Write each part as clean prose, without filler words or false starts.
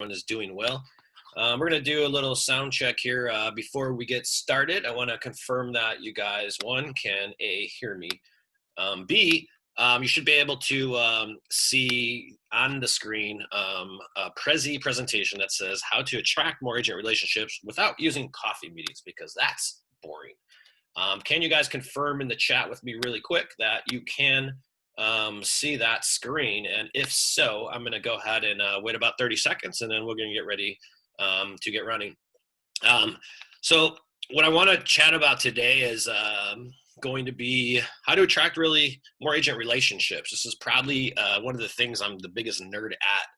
everyone is doing well. We're going to do a little sound check here before we get started. I want to confirm that you guys, one, can A, hear me, B, you should be able to see on the screen a presentation that says how to attract more agent relationships without using coffee meetings, because that's boring. Can you guys confirm in the chat with me really quick that you can see that screen? And if so, I'm going to go ahead and wait about 30 seconds, and then we're going to get ready to get running. So what I want to chat about today is going to be how to attract really more agent relationships. This is probably one of the things I'm the biggest nerd at.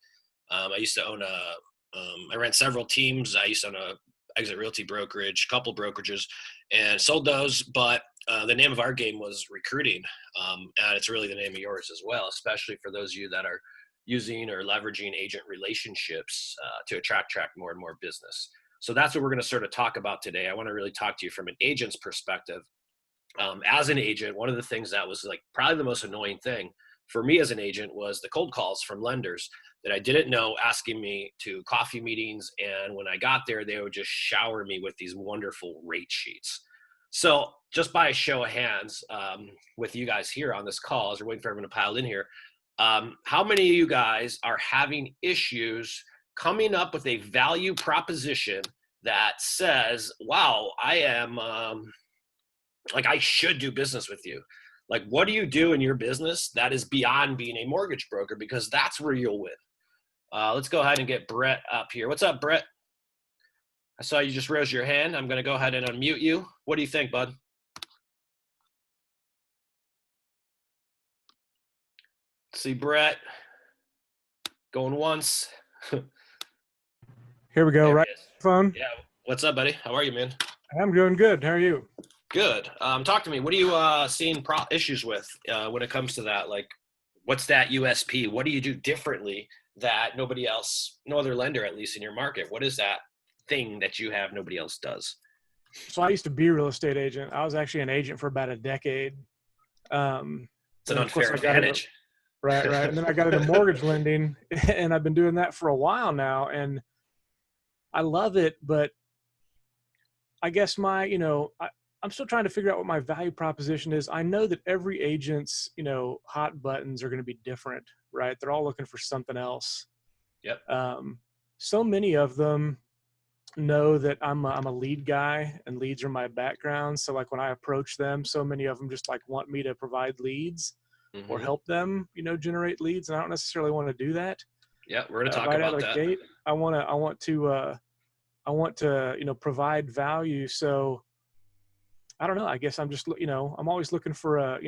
I used to own I ran several teams. I used to own a exit realty brokerage, couple brokerages, and sold those. But the name of our game was recruiting. And it's really the name of yours as well, especially for those of you that are using or leveraging agent relationships to attract more and more business. So that's what we're going to sort of talk about today. I want to really talk to you from an agent's perspective. As an agent, one of the things that was like probably the most annoying thing for me as an agent was the cold calls from lenders that I didn't know asking me to coffee meetings. And when I got there, they would just shower me with these wonderful rate sheets. So just by a show of hands with you guys here on this call, as we're waiting for everyone to pile in here, how many of you guys are having issues coming up with a value proposition that says, wow, I am like, I should do business with you? Like, what do you do in your business that is beyond being a mortgage broker? Because that's where you'll win. Let's go ahead and get Brett up here. What's up, Brett? I saw you just raise your hand. I'm going to go ahead and unmute you. What do you think, bud? See Brett going once. Here we go. There right phone. Yeah. What's up, buddy? How are you, man? I'm doing good. How are you? Good. Talk to me. What are you seeing issues with when it comes to that? Like, what's that USP? What do you do differently that nobody else, no other lender, at least in your market? What is that thing that you have nobody else does? So I used to be a real estate agent. I was actually an agent for about a decade. It's an unfair advantage. Right. And then I got into mortgage lending, and I've been doing that for a while now, and I love it. But I guess I'm still trying to figure out what my value proposition is. I know that every agent's, hot buttons are going to be different, right? They're all looking for something else. Yep. So many of them know that I'm a lead guy, and leads are my background. So like when I approach them, so many of them just like want me to provide leads or help them, generate leads. And I don't necessarily want to do that. Yeah. We're going to talk about out of the that. Gate. I want to provide value. So I don't know. I guess I'm just, I'm always looking for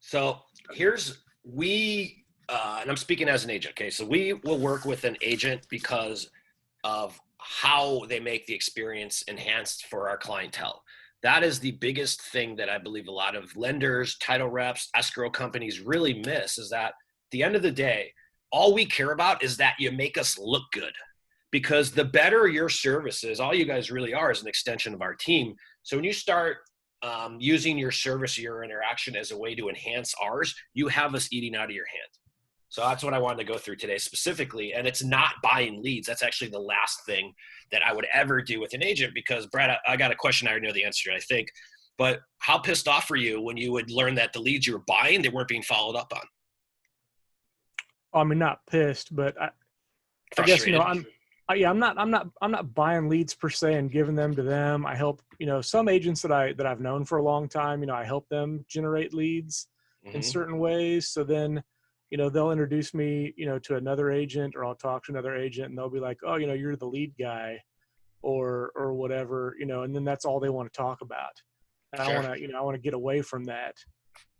So here's, and I'm speaking as an agent. Okay. So we will work with an agent because of how they make the experience enhanced for our clientele. That is the biggest thing that I believe a lot of lenders, title reps, escrow companies really miss, is that at the end of the day, all we care about is that you make us look good. Because the better your service is, all you guys really are is an extension of our team. So when you start using your service, your interaction as a way to enhance ours, you have us eating out of your hand. So that's what I wanted to go through today specifically. And it's not buying leads. That's actually the last thing that I would ever do with an agent, because Brad, I got a question. I already know the answer to, I think. But how pissed off were you when you would learn that the leads you were buying, they weren't being followed up on? I mean, not pissed, but I guess, I'm not buying leads per se and giving them to them. I help, some agents that I've known for a long time, I help them generate leads in certain ways. So then, they'll introduce me, to another agent, or I'll talk to another agent, and they'll be like, oh, you're the lead guy or whatever, and then that's all they want to talk about. And sure. I want to get away from that.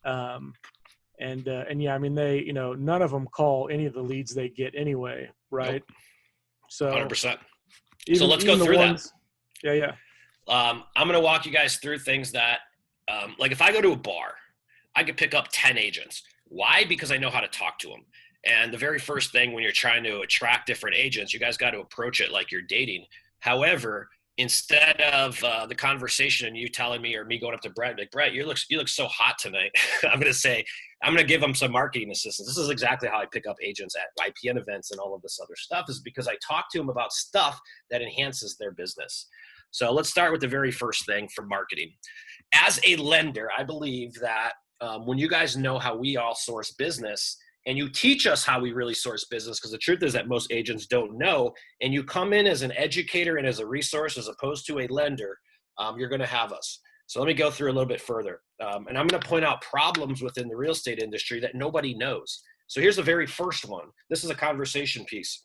And yeah, I mean, they, none of them call any of the leads they get anyway. Right. Nope. So 100%. So let's go through that. Yeah. I'm going to walk you guys through things that, like if I go to a bar, I could pick up 10 agents. Why? Because I know how to talk to them. And the very first thing when you're trying to attract different agents, you guys got to approach it like you're dating. However, instead of the conversation and you telling me or me going up to Brett, like, Brett, you look so hot tonight. I'm going to give them some marketing assistance. This is exactly how I pick up agents at IPN events and all of this other stuff, is because I talk to them about stuff that enhances their business. So let's start with the very first thing for marketing. As a lender, I believe that when you guys know how we all source business, and you teach us how we really source business, because the truth is that most agents don't know, and you come in as an educator and as a resource as opposed to a lender, you're going to have us. So let me go through a little bit further. And I'm going to point out problems within the real estate industry that nobody knows. So here's the very first one. This is a conversation piece.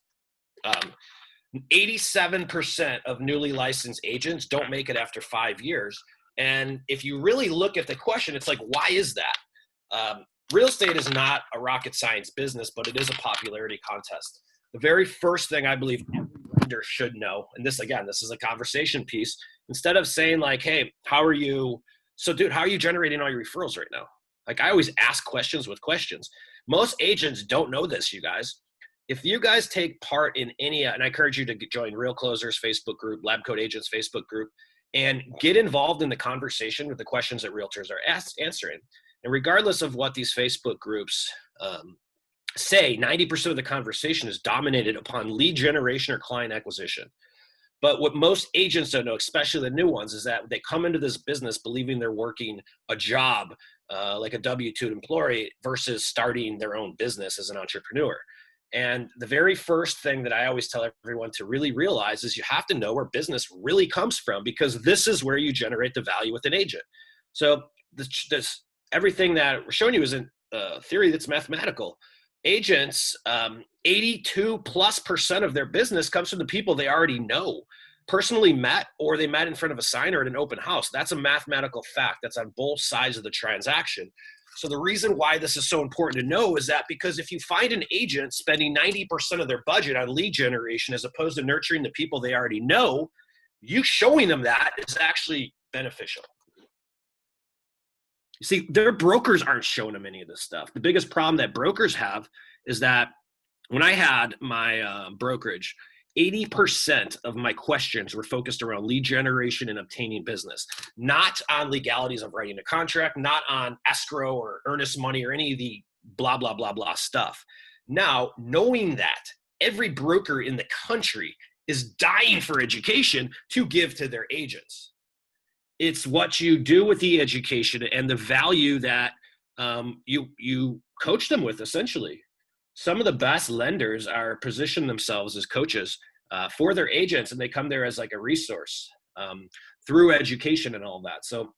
87% of newly licensed agents don't make it after 5 years. And if you really look at the question, it's like, why is that? Real estate is not a rocket science business, but it is a popularity contest. The very first thing I believe every lender should know, and this is a conversation piece, instead of saying like, hey, how are you? So dude, how are you generating all your referrals right now? Like, I always ask questions with questions. Most agents don't know this, you guys. If you guys take part in any, and I encourage you to join Real Closers Facebook group, Lab Coat Agents Facebook group, and get involved in the conversation with the questions that realtors are answering. And regardless of what these Facebook groups say, 90% of the conversation is dominated upon lead generation or client acquisition. But what most agents don't know, especially the new ones, is that they come into this business believing they're working a job like a W-2 employee versus starting their own business as an entrepreneur. And the very first thing that I always tell everyone to really realize is you have to know where business really comes from, because this is where you generate the value with an agent. So this everything that we're showing you is in theory that's mathematical. Agents, 82+% of their business comes from the people they already know, personally met, or they met in front of a sign or at an open house. That's a mathematical fact. That's on both sides of the transaction. So the reason why this is so important to know is that because if you find an agent spending 90% of their budget on lead generation as opposed to nurturing the people they already know, you showing them that is actually beneficial. You see, their brokers aren't showing them any of this stuff. The biggest problem that brokers have is that when I had my brokerage, 80% of my questions were focused around lead generation and obtaining business, not on legalities of writing a contract, not on escrow or earnest money or any of the blah, blah, blah, blah stuff. Now, knowing that every broker in the country is dying for education to give to their agents. It's what you do with the education and the value that you coach them with, essentially. Some of the best lenders are positioning themselves as coaches for their agents, and they come there as like a resource through education and all that. So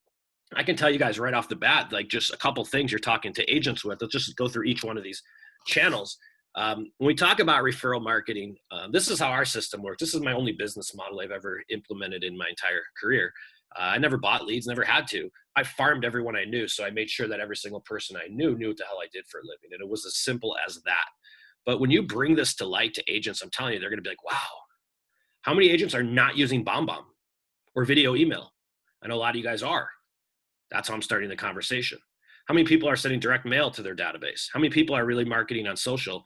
I can tell you guys right off the bat, like just a couple things you're talking to agents with. Let's just go through each one of these channels. When we talk about referral marketing, this is how our system works. This is my only business model I've ever implemented in my entire career. I never bought leads, never had to. I farmed everyone I knew. So I made sure that every single person I knew what the hell I did for a living. And it was as simple as that. But when you bring this to light to agents, I'm telling you, they're going to be like, wow, how many agents are not using BombBomb or video email? I know a lot of you guys are. That's how I'm starting the conversation. How many people are sending direct mail to their database? How many people are really marketing on social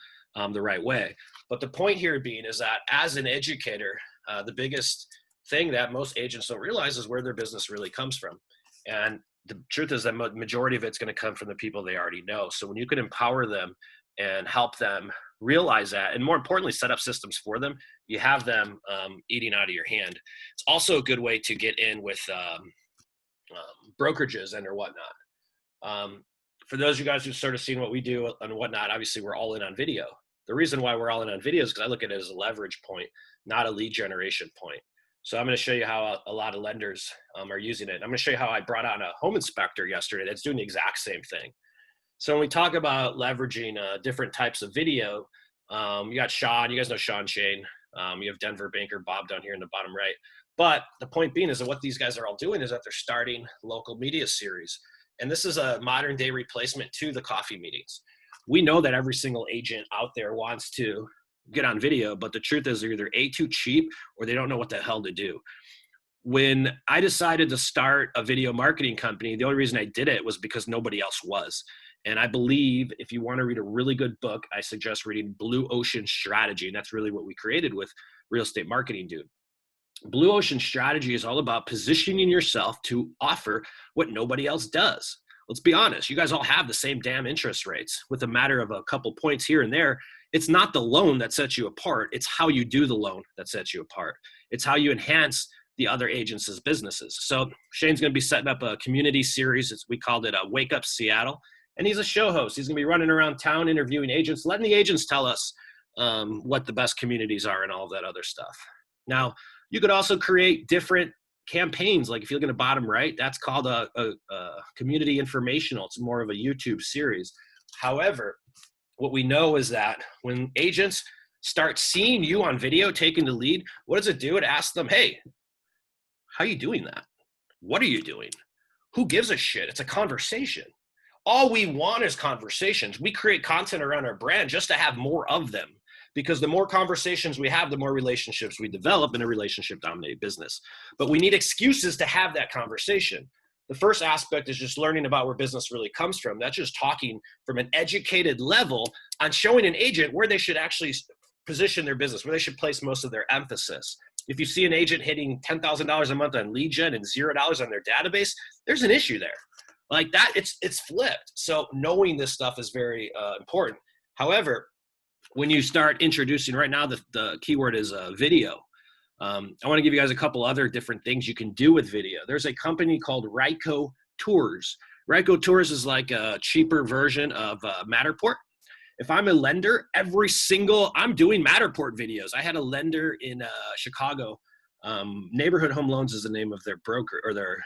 the right way? But the point here being is that as an educator, the biggest thing that most agents don't realize is where their business really comes from. And the truth is that majority of it's going to come from the people they already know. So when you can empower them and help them realize that, and more importantly, set up systems for them, you have them eating out of your hand. It's also a good way to get in with brokerages and or whatnot. For those of you guys who've sort of seen what we do and whatnot, obviously we're all in on video. The reason why we're all in on video is because I look at it as a leverage point, not a lead generation point. So I'm going to show you how a lot of lenders are using it. I'm going to show you how I brought on a home inspector yesterday that's doing the exact same thing. So when we talk about leveraging different types of video, you got Sean, you guys know Sean Shane. You have Denver banker Bob down here in the bottom right. But the point being is that what these guys are all doing is that they're starting local media series. And this is a modern day replacement to the coffee meetings. We know that every single agent out there wants to get on video, but the truth is they're either A, too cheap, or they don't know what the hell to do. When I decided to start a video marketing company, the only reason I did it was because nobody else was. And I believe if you want to read a really good book, I suggest reading Blue Ocean Strategy. And that's really what we created with Real Estate Marketing Dude. Blue ocean strategy is all about positioning yourself to offer what nobody else does. Let's be honest, you guys all have the same damn interest rates with a matter of a couple points here and there. It's not the loan that sets you apart. It's how you do the loan that sets you apart. It's how you enhance the other agents' businesses. So Shane's going to be setting up a community series. We called it Wake Up Seattle. And he's a show host. He's going to be running around town interviewing agents, letting the agents tell us what the best communities are and all that other stuff. Now, you could also create different campaigns. Like if you look at the bottom right, that's called a community informational. It's more of a YouTube series. However, what we know is that when agents start seeing you on video taking the lead, what does it do? It asks them, hey, how are you doing that? What are you doing? Who gives a shit? It's a conversation. All we want is conversations. We create content around our brand just to have more of them. Because the more conversations we have, the more relationships we develop in a relationship-dominated business. But we need excuses to have that conversation. The first aspect is just learning about where business really comes from. That's just talking from an educated level on showing an agent where they should actually position their business, where they should place most of their emphasis. If you see an agent hitting $10,000 a month on lead gen and $0 on their database, there's an issue there. Like that, it's flipped. So knowing this stuff is very important. However, when you start introducing, right now the keyword is video. I want to give you guys a couple other different things you can do with video. There's a company called Ryco Tours. Ryco Tours is like a cheaper version of Matterport. If I'm a lender, I'm doing Matterport videos. I had a lender in Chicago. Neighborhood Home Loans is the name of their broker or their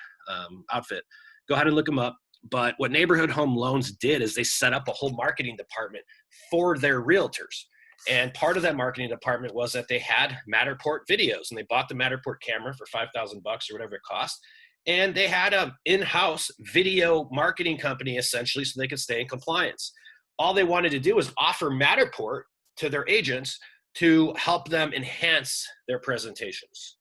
outfit. Go ahead and look them up. But what Neighborhood Home Loans did is they set up a whole marketing department for their realtors. And part of that marketing department was that they had Matterport videos, and they bought the Matterport camera for $5,000 or whatever it cost. And they had an in-house video marketing company essentially so they could stay in compliance. All they wanted to do was offer Matterport to their agents to help them enhance their presentations.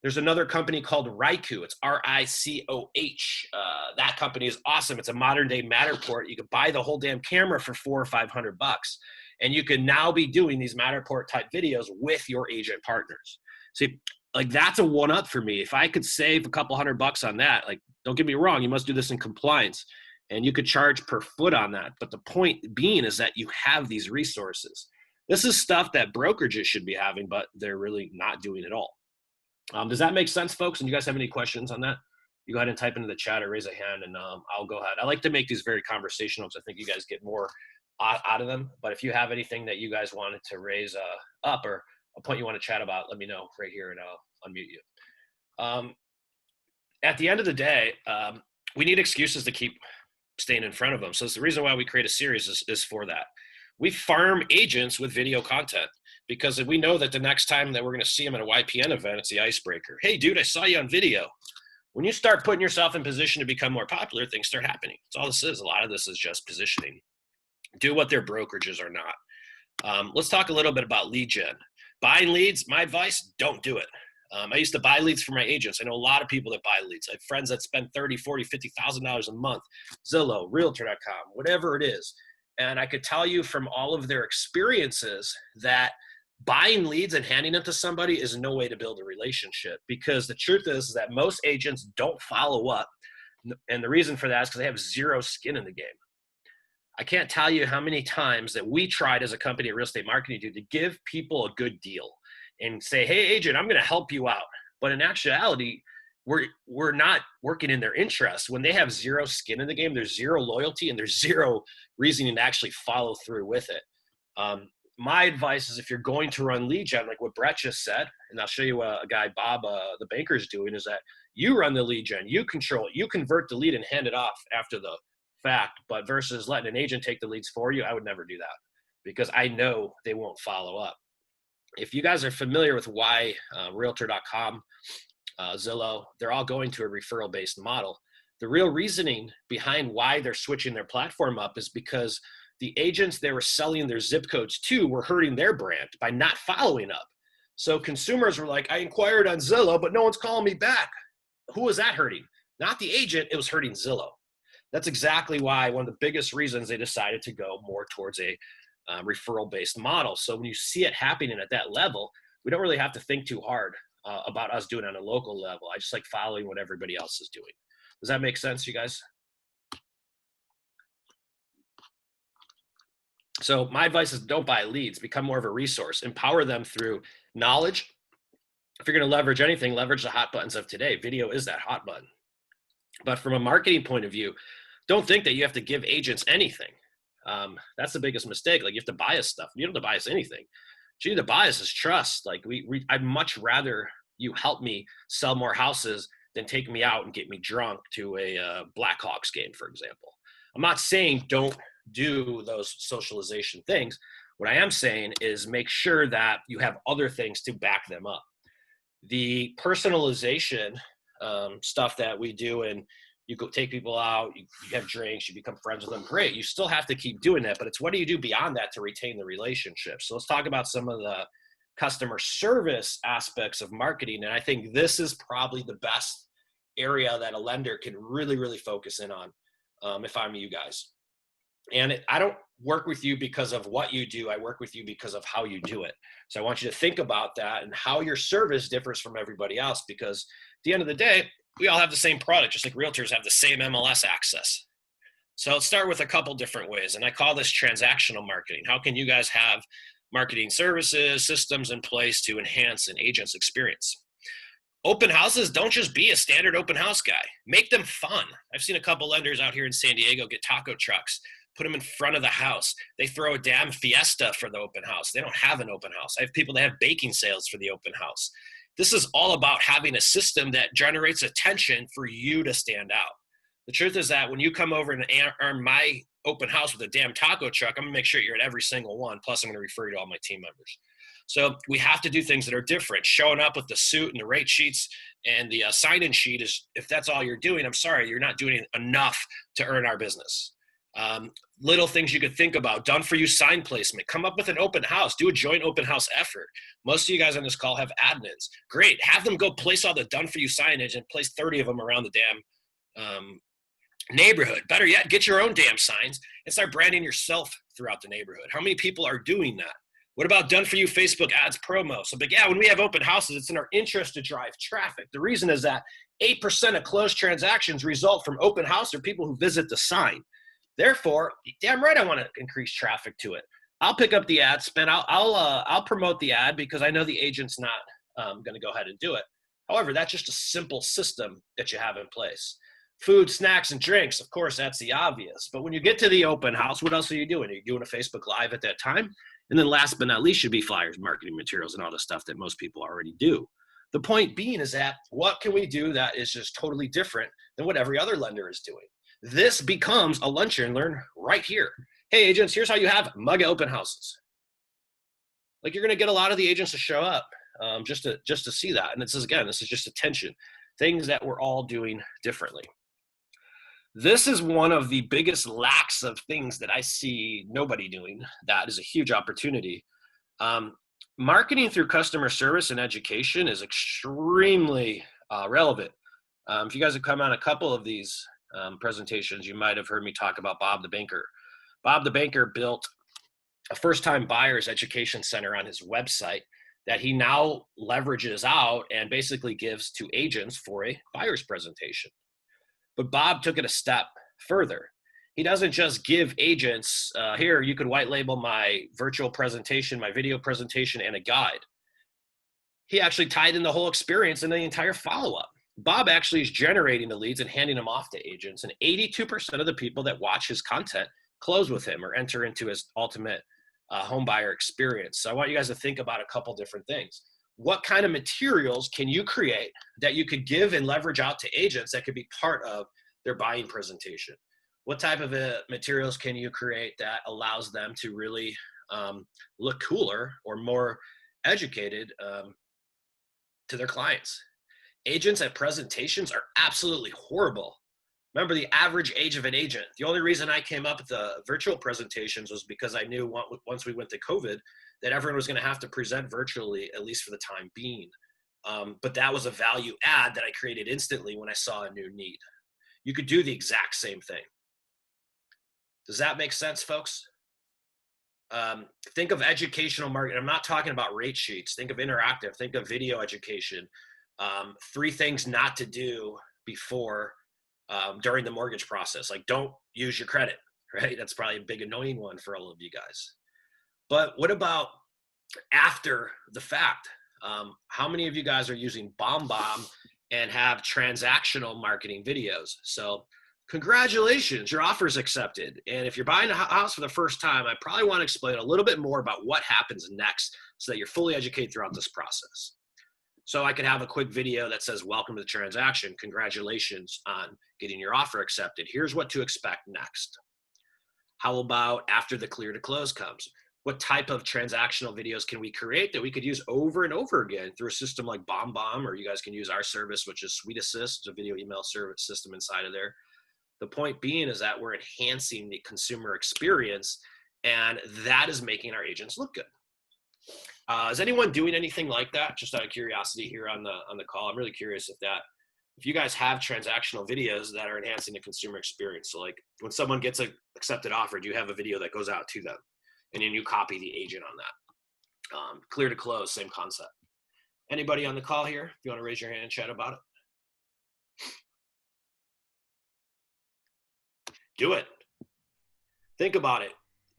There's another company called Rycoh. It's R-I-C-O-H. That company is awesome. It's a modern day Matterport. You can buy the whole damn camera for $400 or $500. And you can now be doing these Matterport type videos with your agent partners. See, like that's a one up for me. If I could save a couple $100 on that, like don't get me wrong, you must do this in compliance and you could charge per foot on that. But the point being is that you have these resources. This is stuff that brokerages should be having, but they're really not doing at all. Does that make sense, folks? And you guys have any questions on that? You go ahead and type into the chat or raise a hand and I'll go ahead. I like to make these very conversational because I think you guys get more out of them. But if you have anything that you guys wanted to raise up or a point you want to chat about, let me know right here and I'll unmute you. At the end of the day, we need excuses to keep staying in front of them. So it's the reason why we create a series is for that. We farm agents with video content because we know that the next time that we're going to see them at a YPN event, it's the icebreaker. Hey, dude, I saw you on video. When you start putting yourself in position to become more popular, things start happening. That's all this is. A lot of this is just positioning. Do what their brokerages are not. Let's talk a little bit about lead gen. Buying leads, my advice, don't do it. I used to buy leads for my agents. I know a lot of people that buy leads. I have friends that spend $30,000, $40,000, $50,000 a month, Zillow, Realtor.com, whatever it is. And I could tell you from all of their experiences that buying leads and handing them to somebody is no way to build a relationship, because the truth is that most agents don't follow up. And the reason for that is because they have zero skin in the game. I can't tell you how many times that we tried as a company at Real Estate Marketing to give people a good deal and say, hey, agent, I'm going to help you out. But in actuality, we're not working in their interest. When they have zero skin in the game, there's zero loyalty and there's zero reasoning to actually follow through with it. My advice is if you're going to run lead gen, like what Brett just said, and I'll show you a guy, Bob, the banker, is doing, is that you run the lead gen, you control it, you convert the lead and hand it off after the fact. But versus letting an agent take the leads for you, I would never do that because I know they won't follow up. If you guys are familiar with why Realtor.com, Zillow, they're all going to a referral-based model. The real reasoning behind why they're switching their platform up is because the agents they were selling their zip codes to were hurting their brand by not following up. So consumers were like, I inquired on Zillow, but no one's calling me back. Who was that hurting? Not the agent, it was hurting Zillow. That's exactly why one of the biggest reasons they decided to go more towards a referral-based model. So when you see it happening at that level, we don't really have to think too hard. about us doing on a local level. I just like following what everybody else is doing. Does that make sense, you guys? So my advice is don't buy leads, become more of a resource, empower them through knowledge. If you're going to leverage anything, leverage the hot buttons of today. Video is that hot button. But from a marketing point of view, don't think that you have to give agents anything. That's the biggest mistake. Like, you have to buy us stuff. You don't have to buy us anything. What you need to buy us is trust. Like, I'd much rather you help me sell more houses than take me out and get me drunk to a Blackhawks game, for example. I'm not saying don't do those socialization things. What I am saying is make sure that you have other things to back them up. The personalization stuff that we do, and you go take people out, you have drinks, you become friends with them, great. You still have to keep doing that, but it's what do you do beyond that to retain the relationship? So let's talk about some of the customer service aspects of marketing. And I think this is probably the best area that a lender can really, really focus in on if I'm you guys. And I don't work with you because of what you do. I work with you because of how you do it. So I want you to think about that and how your service differs from everybody else, because at the end of the day, we all have the same product, just like realtors have the same MLS access. So let's start with a couple different ways. And I call this transactional marketing. How can you guys have marketing services, systems in place to enhance an agent's experience? Open houses, don't just be a standard open house guy. Make them fun. I've seen a couple lenders out here in San Diego get taco trucks, put them in front of the house. They throw a damn fiesta for the open house. They don't have an open house. I have people that have baking sales for the open house. This is all about having a system that generates attention for you to stand out. The truth is that when you come over and earn my open house with a damn taco truck, I'm gonna make sure you're at every single one. Plus I'm gonna refer you to all my team members. So we have to do things that are different. Showing up with the suit and the rate sheets and the sign-in sheet is, if that's all you're doing, I'm sorry, you're not doing enough to earn our business. Little things you could think about, done for you sign placement, come up with an open house, do a joint open house effort. Most of you guys on this call have admins. Great, have them go place all the done for you signage and place 30 of them around the damn neighborhood. Better yet, get your own damn signs and start branding yourself throughout the neighborhood. How many people are doing that? What about done for you Facebook ads promo? So, but yeah, when we have open houses, it's in our interest to drive traffic. The reason is that 8% of closed transactions result from open house or people who visit the sign. Therefore, damn right I want to increase traffic to it. I'll pick up the ad spend. I'll promote the ad because I know the agent's not going to go ahead and do it. However, that's just a simple system that you have in place. Food, snacks, and drinks, of course, that's the obvious. But when you get to the open house, what else are you doing? Are you doing a Facebook Live at that time? And then last but not least should be flyers, marketing materials, and all the stuff that most people already do. The point being is that what can we do that is just totally different than what every other lender is doing? This becomes a lunch and learn right here. Hey, agents, here's how you have mega open houses. Like, you're going to get a lot of the agents to show up just to see that. And this is just attention, things that we're all doing differently. This is one of the biggest lacks of things that I see nobody doing. That is a huge opportunity. Marketing through customer service and education is extremely relevant. If you guys have come on a couple of these presentations, you might have heard me talk about Bob the Banker. Bob the Banker built a first-time buyers education center on his website that he now leverages out and basically gives to agents for a buyer's presentation. But Bob took it a step further. He doesn't just give agents, here, you could white label my virtual presentation, my video presentation, and a guide. He actually tied in the whole experience and the entire follow-up. Bob actually is generating the leads and handing them off to agents. And 82% of the people that watch his content close with him or enter into his ultimate home buyer experience. So I want you guys to think about a couple different things. What kind of materials can you create that you could give and leverage out to agents that could be part of their buying presentation? What type of materials can you create that allows them to really look cooler or more educated to their clients? Agents at presentations are absolutely horrible. Remember the average age of an agent. The only reason I came up with the virtual presentations was because I knew once we went to COVID that everyone was going to have to present virtually, at least for the time being. But that was a value add that I created instantly when I saw a new need. You could do the exact same thing. Does that make sense, folks? think of educational marketing. I'm not talking about rate sheets. Think of interactive. Think of video education. 3 things not to do before, during the mortgage process. Like, don't use your credit, right? That's probably a big annoying one for all of you guys. But what about after the fact? How many of you guys are using BombBomb and have transactional marketing videos? So congratulations, your offer is accepted. And if you're buying a house for the first time, I probably want to explain a little bit more about what happens next so that you're fully educated throughout this process. So I could have a quick video that says, welcome to the transaction. Congratulations on getting your offer accepted. Here's what to expect next. How about after the clear to close comes? What type of transactional videos can we create that we could use over and over again through a system like BombBomb, or you guys can use our service, which is Suite Assist, a video email service system inside of there. The point being is that we're enhancing the consumer experience, and that is making our agents look good. Is anyone doing anything like that? Just out of curiosity here on the call, I'm really curious if you guys have transactional videos that are enhancing the consumer experience. So like when someone gets an accepted offer, do you have a video that goes out to them? And then you copy the agent on that. Clear to close, same concept. Anybody on the call here? If you want to raise your hand and chat about it. Do it. Think about it.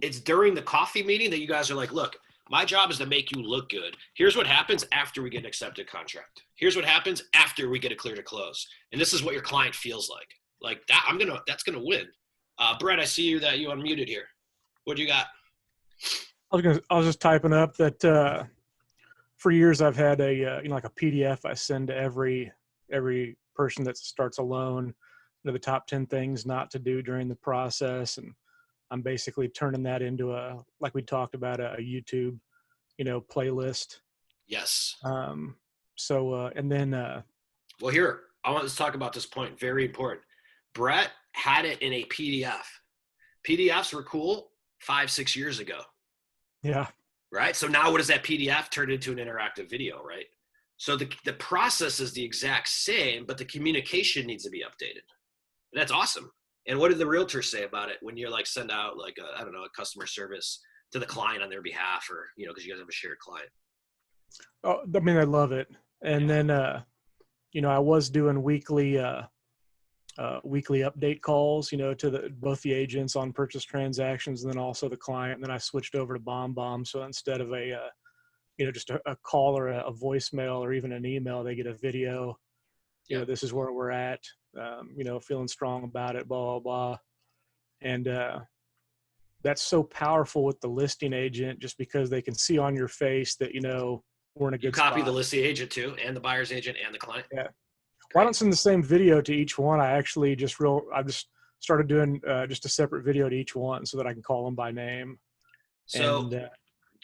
It's during the coffee meeting that you guys are like, look, my job is to make you look good. Here's what happens after we get an accepted contract. Here's what happens after we get a clear to close. And this is what your client feels like. Like that, that's gonna win. Brett, I see you unmuted here. What do you got? I was just typing up that for years I've had a like a PDF I send to every person that starts a loan, the top 10 things not to do during the process, and I'm basically turning that into like we talked about, a YouTube, playlist. Yes. And then well, here, I want to talk about this point. Very important. Brett had it in a PDF. PDFs were cool 5-6 years ago. Yeah. Right. So now what does that PDF turn into? An interactive video, right? So the process is the exact same, but the communication needs to be updated. And that's awesome. And what did the realtors say about it when you're like send out like a customer service to the client on their behalf, or because you guys have a shared client? Oh, I mean, I love it. And then I was doing weekly update calls, to both the agents on purchase transactions and then also the client. And then I switched over to BombBomb. So instead of just a call or a voicemail or even an email, they get a video. This is where we're at. Feeling strong about it, blah, blah, blah. And that's so powerful with the listing agent, just because they can see on your face that, we're in a good spot. You copy the listing agent too, and the buyer's agent and the client. Yeah. Well, I don't send the same video to each one. I actually I just started doing just a separate video to each one so that I can call them by name. So do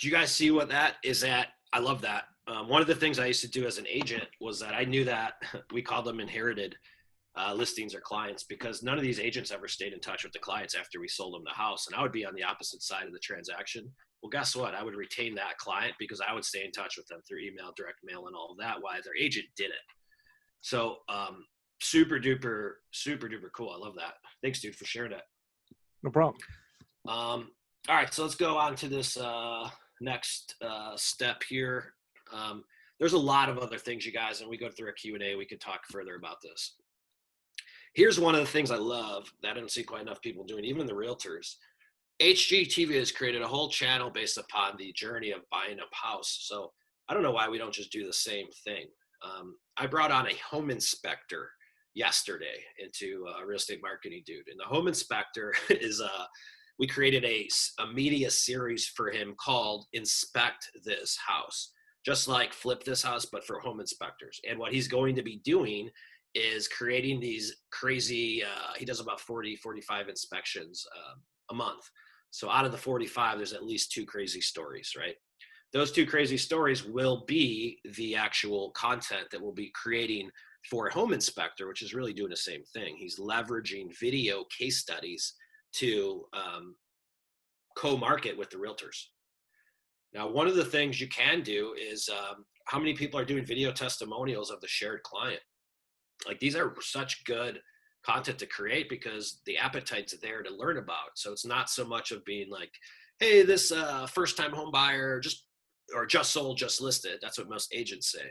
you guys see what that is at? I love that. One of the things I used to do as an agent was that I knew that we called them inherited listings or clients, because none of these agents ever stayed in touch with the clients after we sold them the house. And I would be on the opposite side of the transaction. Well, guess what? I would retain that client because I would stay in touch with them through email, direct mail, and all of that while their agent did it. So super duper cool. I love that. Thanks, dude, for sharing that. No problem. All right, so let's go on to this next step here. There's a lot of other things, you guys, and we go through a Q&A. We could talk further about this. Here's one of the things I love that I don't see quite enough people doing, even in the realtors. HGTV has created a whole channel based upon the journey of buying a house. So I don't know why we don't just do the same thing. I brought on a home inspector yesterday into a real estate marketing dude. And the home inspector is, we created a media series for him called Inspect This House, just like Flip This House, but for home inspectors. And what he's going to be doing is creating these crazy, he does about 45 inspections a month. So out of the 45, there's at least 2 crazy stories, right? Those 2 crazy stories will be the actual content that we'll be creating for a home inspector, which is really doing the same thing. He's leveraging video case studies to co-market with the realtors. Now, one of the things you can do is how many people are doing video testimonials of the shared client? Like, these are such good content to create because the appetite's there to learn about. So it's not so much of being like, hey, this first-time home buyer just sold, just listed. That's what most agents say.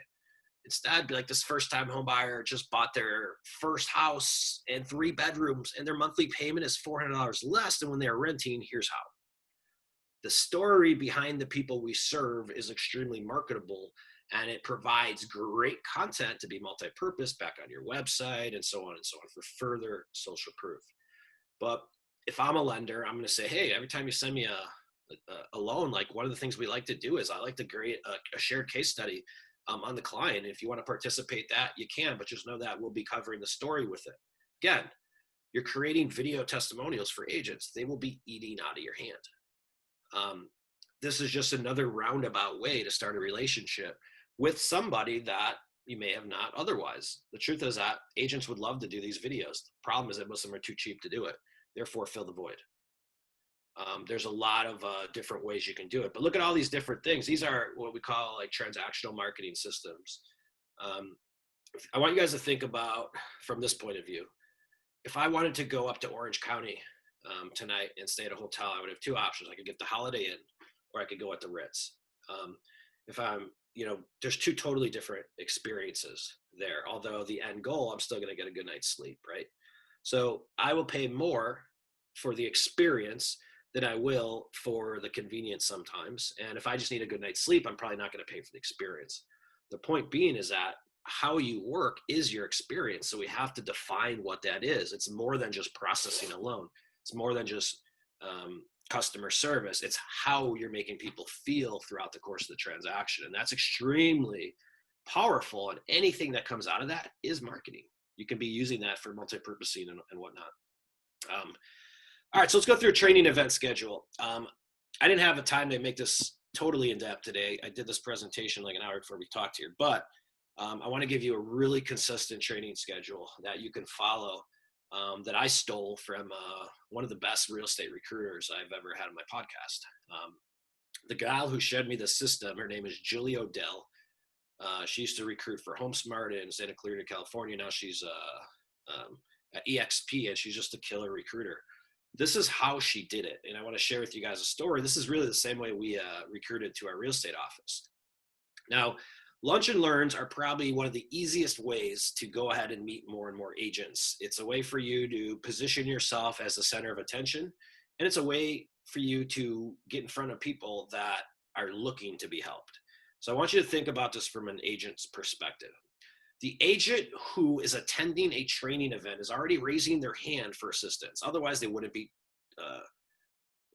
Instead, be like, this first-time home buyer just bought their first house and 3 bedrooms, and their monthly payment is $400 less than when they were renting. Here's how. The story behind the people we serve is extremely marketable, and it provides great content to be multi-purpose back on your website and so on and so on for further social proof. But if I'm a lender, I'm going to say, hey, every time you send me a loan, like, one of the things we like to do is I like to create a shared case study on the client. If you want to participate that, you can, but just know that we'll be covering the story with it. Again, you're creating video testimonials for agents. They will be eating out of your hand. This is just another roundabout way to start a relationship with somebody that you may have not otherwise. The truth is that agents would love to do these videos. The problem is that most of them are too cheap to do it. Therefore, fill the void. There's a lot of different ways you can do it, but look at all these different things. These are what we call like transactional marketing systems. I want you guys to think about from this point of view. If I wanted to go up to Orange County tonight and stay at a hotel, I would have 2 options. I could get the Holiday Inn, or I could go at the Ritz. If I'm, there's 2 totally different experiences there. Although the end goal, I'm still going to get a good night's sleep, right? So I will pay more for the experience than I will for the convenience sometimes. And if I just need a good night's sleep, I'm probably not going to pay for the experience. The point being is that how you work is your experience. So we have to define what that is. It's more than just processing a loan. It's more than just customer service. It's how you're making people feel throughout the course of the transaction. And that's extremely powerful. And anything that comes out of that is marketing. You can be using that for multi-purposing and whatnot. All right, so let's go through a training event schedule. I didn't have the time to make this totally in depth today. I did this presentation like an hour before we talked here, but I want to give you a really consistent training schedule that you can follow that I stole from one of the best real estate recruiters I've ever had on my podcast. The gal who showed me the system, her name is Julie Odell. She used to recruit for HomeSmart in Santa Clarita, California. Now she's at EXP, and she's just a killer recruiter. This is how she did it. And I want to share with you guys a story. This is really the same way we recruited to our real estate office. Now, lunch and learns are probably one of the easiest ways to go ahead and meet more and more agents. It's a way for you to position yourself as the center of attention. And it's a way for you to get in front of people that are looking to be helped. So I want you to think about this from an agent's perspective. The agent who is attending a training event is already raising their hand for assistance. Otherwise, they wouldn't be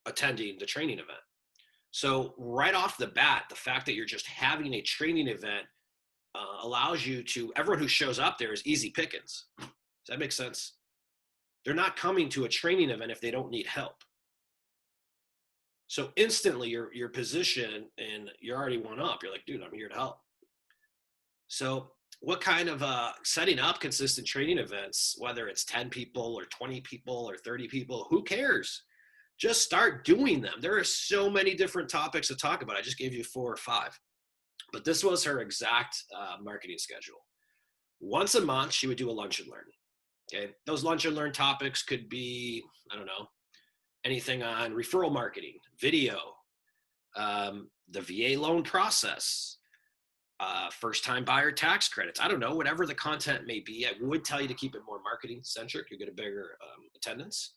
attending the training event. So right off the bat, the fact that you're just having a training event allows you to, everyone who shows up there is easy pickings. Does that make sense? They're not coming to a training event if they don't need help. So instantly your position and you're already one up. You're like, dude, I'm here to help. So what kind of setting up consistent training events, whether it's 10 people or 20 people or 30 people, who cares? Just start doing them. There are so many different topics to talk about. I just gave you 4 or 5, but this was her exact marketing schedule. Once a month, she would do a lunch and learn. Okay. Those lunch and learn topics could be, I don't know, anything on referral marketing, video, the VA loan process, first-time buyer tax credits. I don't know, whatever the content may be. I would tell you to keep it more marketing-centric. You get a bigger attendance.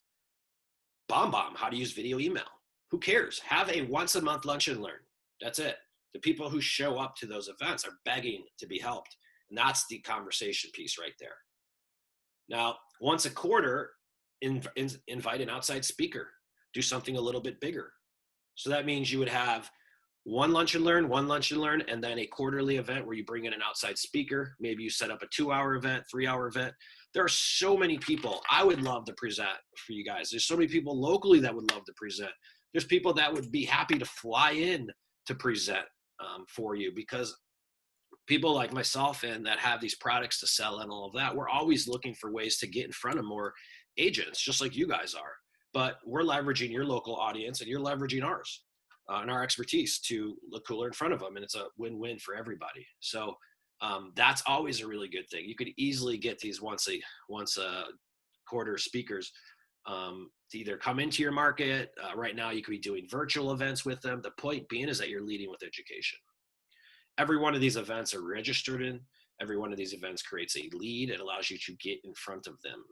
Bomb, how to use video email. Who cares? Have a once-a-month lunch and learn. That's it. The people who show up to those events are begging to be helped. And that's the conversation piece right there. Now, once a quarter, invite an outside speaker. Do something a little bit bigger. So that means you would have one lunch and learn, and then a quarterly event where you bring in an outside speaker. Maybe you set up a 2-hour event, 3-hour event. There are so many people I would love to present for you guys. There's so many people locally that would love to present. There's people that would be happy to fly in to present for you, because people like myself and that have these products to sell and all of that, we're always looking for ways to get in front of more agents, just like you guys are. But we're leveraging your local audience and you're leveraging ours. And our expertise to look cooler in front of them. And it's a win-win for everybody. So that's always a really good thing. You could easily get these once a quarter speakers to either come into your market. Right now, you could be doing virtual events with them. The point being is that you're leading with education. Every one of these events are registered in. Every one of these events creates a lead. It allows you to get in front of them.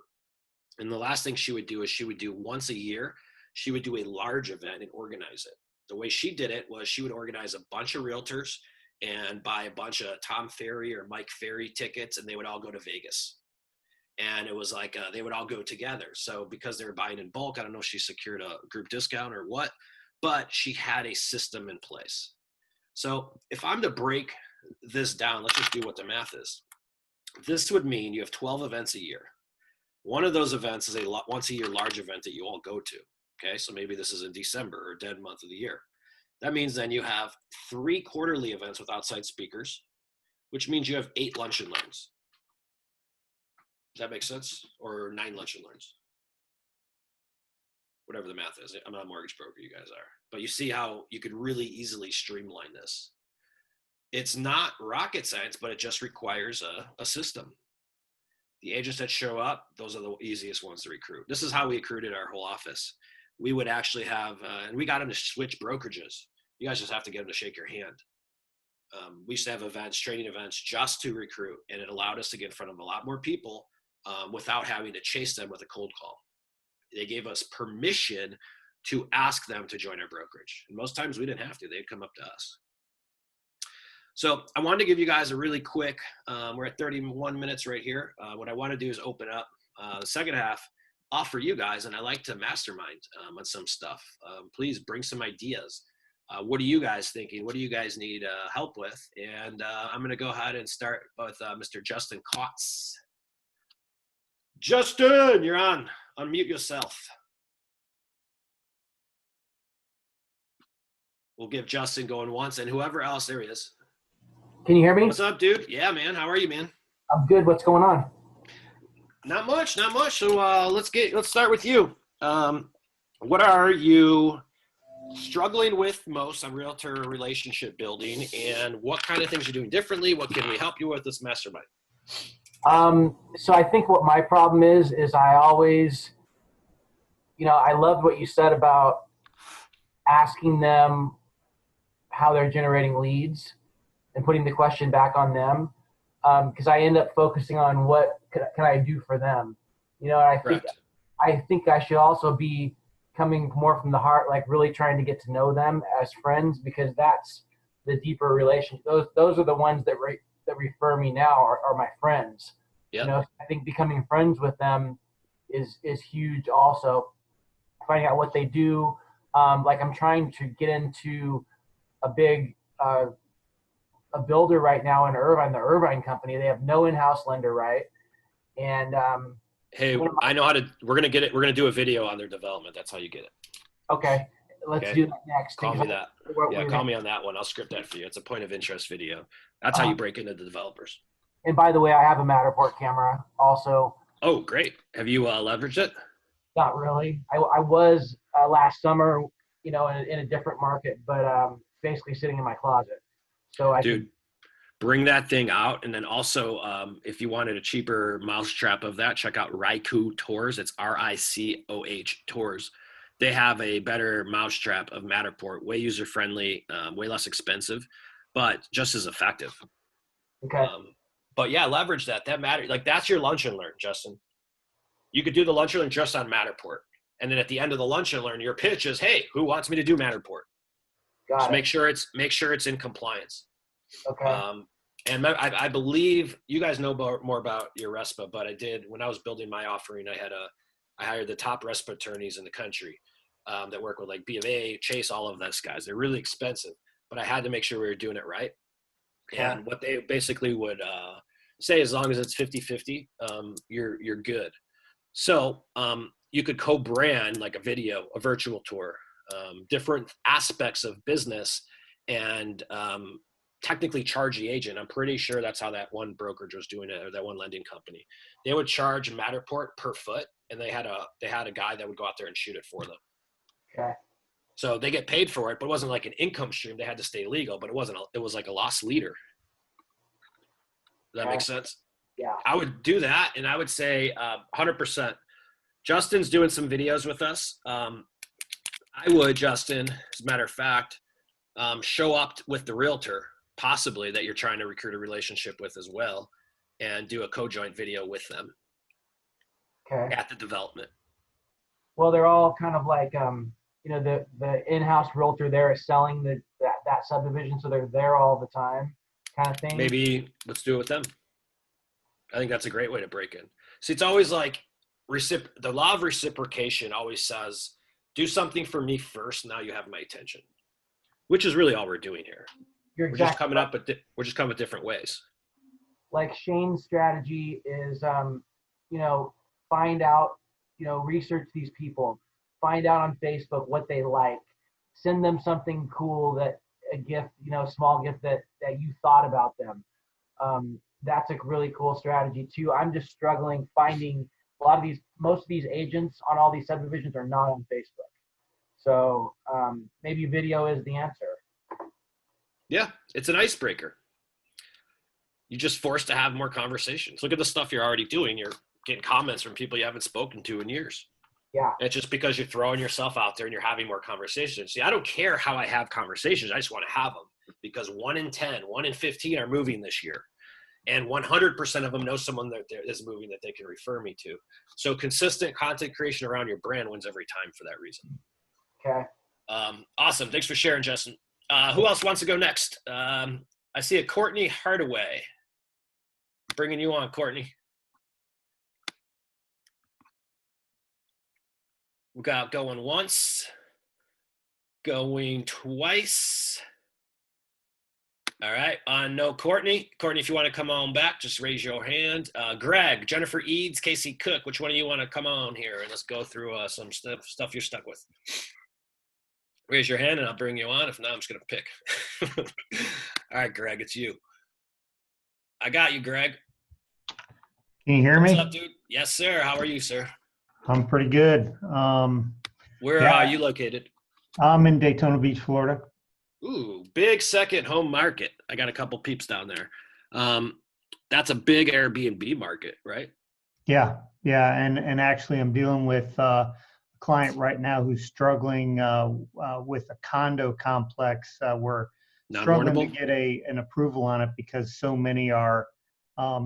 And the last thing she would do is she would do once a year, she would do a large event and organize it. The way she did it was she would organize a bunch of realtors and buy a bunch of Tom Ferry or Mike Ferry tickets, and they would all go to Vegas. And it was like they would all go together. So because they were buying in bulk, I don't know if she secured a group discount or what, but she had a system in place. So if I'm to break this down, let's just do what the math is. This would mean you have 12 events a year. One of those events is a once a year large event that you all go to. Okay, so maybe this is in December or dead month of the year. That means then you have 3 quarterly events with outside speakers, which means you have 8 lunch and learns. Does that make sense? Or 9 lunch and learns? Whatever the math is. I'm not a mortgage broker, you guys are. But you see how you could really easily streamline this. It's not rocket science, but it just requires a system. The agents that show up, those are the easiest ones to recruit. This is how we recruited our whole office. We would actually have, and we got them to switch brokerages. You guys just have to get them to shake your hand. We used to have events, training events, just to recruit, and it allowed us to get in front of a lot more people without having to chase them with a cold call. They gave us permission to ask them to join our brokerage. And most times we didn't have to, they'd come up to us. So I wanted to give you guys a really quick, we're at 31 minutes right here. What I want to do is open up the second half, offer you guys, and I like to mastermind on some stuff. Please bring some ideas. What are you guys thinking? What do you guys need help with? And I'm going to go ahead and start with Mr. Justin Kotz. Justin, you're on. Unmute yourself. We'll give Justin going once, and whoever else, there he is. Can you hear me? What's up, dude? Yeah, man. How are you, man? I'm good. What's going on? Not much, not much. So let's start with you. What are you struggling with most on realtor relationship building, and what kind of things you're doing differently? What can we help you with this mastermind? So I think what my problem is I always, I loved what you said about asking them how they're generating leads and putting the question back on them. Because I end up focusing on what can I do for them. And I think I should also be coming more from the heart, like really trying to get to know them as friends, because that's the deeper relation. Those are the ones that refer me now are my friends. Yep. I think becoming friends with them is huge. Also, finding out what they do. Like I'm trying to get into a big a builder right now in Irvine, the Irvine company. They have no in-house lender, right? And hey, I know how to. We're gonna get it. We're gonna do a video on their development. That's how you get it. Okay, let's do that next. Call me that. Yeah, call me on that one. I'll script that for you. It's a point of interest video. That's how you break into the developers. And by the way, I have a Matterport camera also. Oh, great. Have you leveraged it? Not really. I was last summer, in a different market, but basically sitting in my closet. So bring that thing out. And then also, if you wanted a cheaper mousetrap of that, check out Ricoh Tours. It's RICOH Tours. They have a better mousetrap of Matterport, way user-friendly, way less expensive, but just as effective. Okay. But yeah, leverage that. That matters. Like that's your lunch and learn, Justin. You could do the lunch and learn just on Matterport. And then at the end of the lunch and learn, your pitch is, hey, who wants me to do Matterport? Just make sure it's in compliance. Okay. And I believe you guys know more about your RESPA, but I did when I was building my offering. I hired the top RESPA attorneys in the country that work with like B of A, Chase, all of those guys. They're really expensive, but I had to make sure we were doing it right. Okay. And what they basically would say, as long as it's 50-50, you're good. So you could co-brand like a video, a virtual tour, different aspects of business, and technically charge the agent. I'm pretty sure that's how that one brokerage was doing it, or that one lending company. They would charge Matterport per foot, and they had a guy that would go out there and shoot it for them. Okay. So they get paid for it, but it wasn't like an income stream. They had to stay legal, but it was like a loss leader. Does that make sense? Yeah. I would do that, and I would say 100%. Justin's doing some videos with us. I would, Justin, as a matter of fact, show up with the realtor, possibly that you're trying to recruit a relationship with as well, and do a co-joint video with them at the development. Well, they're all kind of like, the in-house realtor there is selling that subdivision, so they're there all the time, kind of thing. Maybe let's do it with them. I think that's a great way to break in. See, it's always like the law of reciprocation always says, do something for me first. Now you have my attention, which is really all we're doing here. We're just coming up with different ways. Like Shane's strategy is, find out, research these people, find out on Facebook what they like, send them something cool, a gift, small gift that you thought about them. That's a really cool strategy too. I'm just struggling finding most of these agents on all these subdivisions are not on Facebook. So maybe video is the answer. Yeah, it's an icebreaker. You're just forced to have more conversations. Look at the stuff you're already doing. You're getting comments from people you haven't spoken to in years. Yeah. It's just because you're throwing yourself out there and you're having more conversations. See, I don't care how I have conversations. I just want to have them, because 1 in 10, 1 in 15 are moving this year. And 100% of them know someone that is moving that they can refer me to. So consistent content creation around your brand wins every time for that reason. Okay. Awesome. Thanks for sharing, Justin. Who else wants to go next? I see a Courtney Hardaway. Bringing you on, Courtney. We got going once, going twice. All right, no Courtney. Courtney, if you want to come on back, just raise your hand. Greg, Jennifer Eads, Casey Cook, which one of you want to come on here? And let's go through some stuff you're stuck with. Raise your hand and I'll bring you on. If not, I'm just going to pick. All right, Greg, it's you. I got you, Greg. Can you hear me? What's up, dude? Yes, sir. How are you, sir? I'm pretty good. Where are you located? I'm in Daytona Beach, Florida. Ooh, big second home market. I got a couple peeps down there. That's a big Airbnb market, right? Yeah. And actually I'm dealing with a client right now who's struggling with a condo complex. We're struggling to get an approval on it because so many are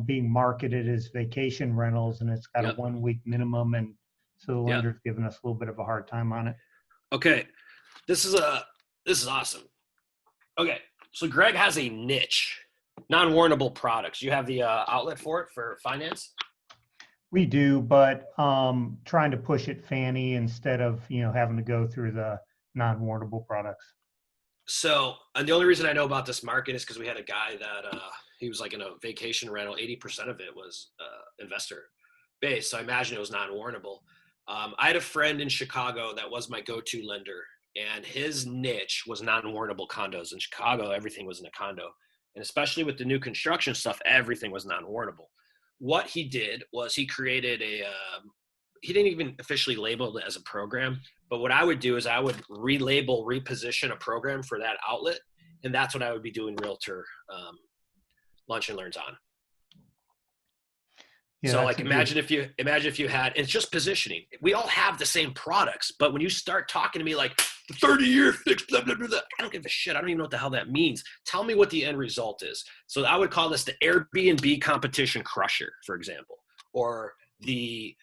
being marketed as vacation rentals, and it's got a 1 week minimum. And so the lender's giving us a little bit of a hard time on it. Okay. This is awesome. Okay. So Greg has a niche, non-warrantable products. You have the outlet for it for finance? We do, but trying to push it Fannie instead of, having to go through the non-warrantable products. So, and the only reason I know about this market is because we had a guy that he was like in a vacation rental. 80% of it was investor based. So I imagine it was non-warrantable. I had a friend in Chicago that was my go-to lender, and his niche was non-warrantable condos. In Chicago, everything was in a condo. And especially with the new construction stuff, everything was non-warrantable. What he did was he created he didn't even officially label it as a program, but what I would do is I would reposition a program for that outlet. And that's what I would be doing Realtor Lunch and Learns on. Yeah, so like imagine if you had, it's just positioning. We all have the same products, but when you start talking to me like 30-year fixed, blah, blah, blah, blah, I don't give a shit. I don't even know what the hell that means. Tell me what the end result is. So I would call this the Airbnb competition crusher, for example, or the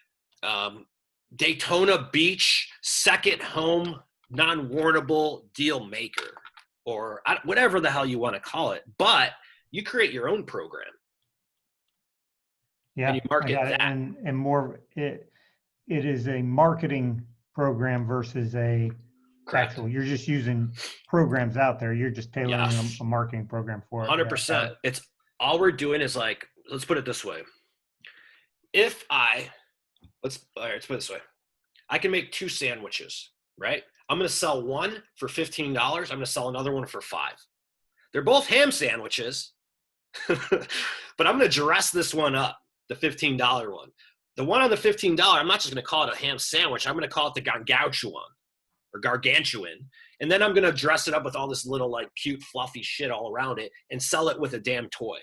Daytona Beach second home non-warrantable deal maker, or whatever the hell you want to call it. But you create your own program. Yeah, and you market that. And more, it is a marketing program versus a actual. You're just using programs out there. You're just tailoring a marketing program for it. 100%. It's all we're doing is like, let's put it this way. Let's put it this way. I can make 2 sandwiches, right? I'm going to sell one for $15. I'm going to sell another one for $5. They're both ham sandwiches, but I'm going to dress this one up. The $15 one. The one on the $15, I'm not just going to call it a ham sandwich. I'm going to call it the gargantuan or gargantuan. And then I'm going to dress it up with all this little like cute fluffy shit all around it and sell it with a damn toy.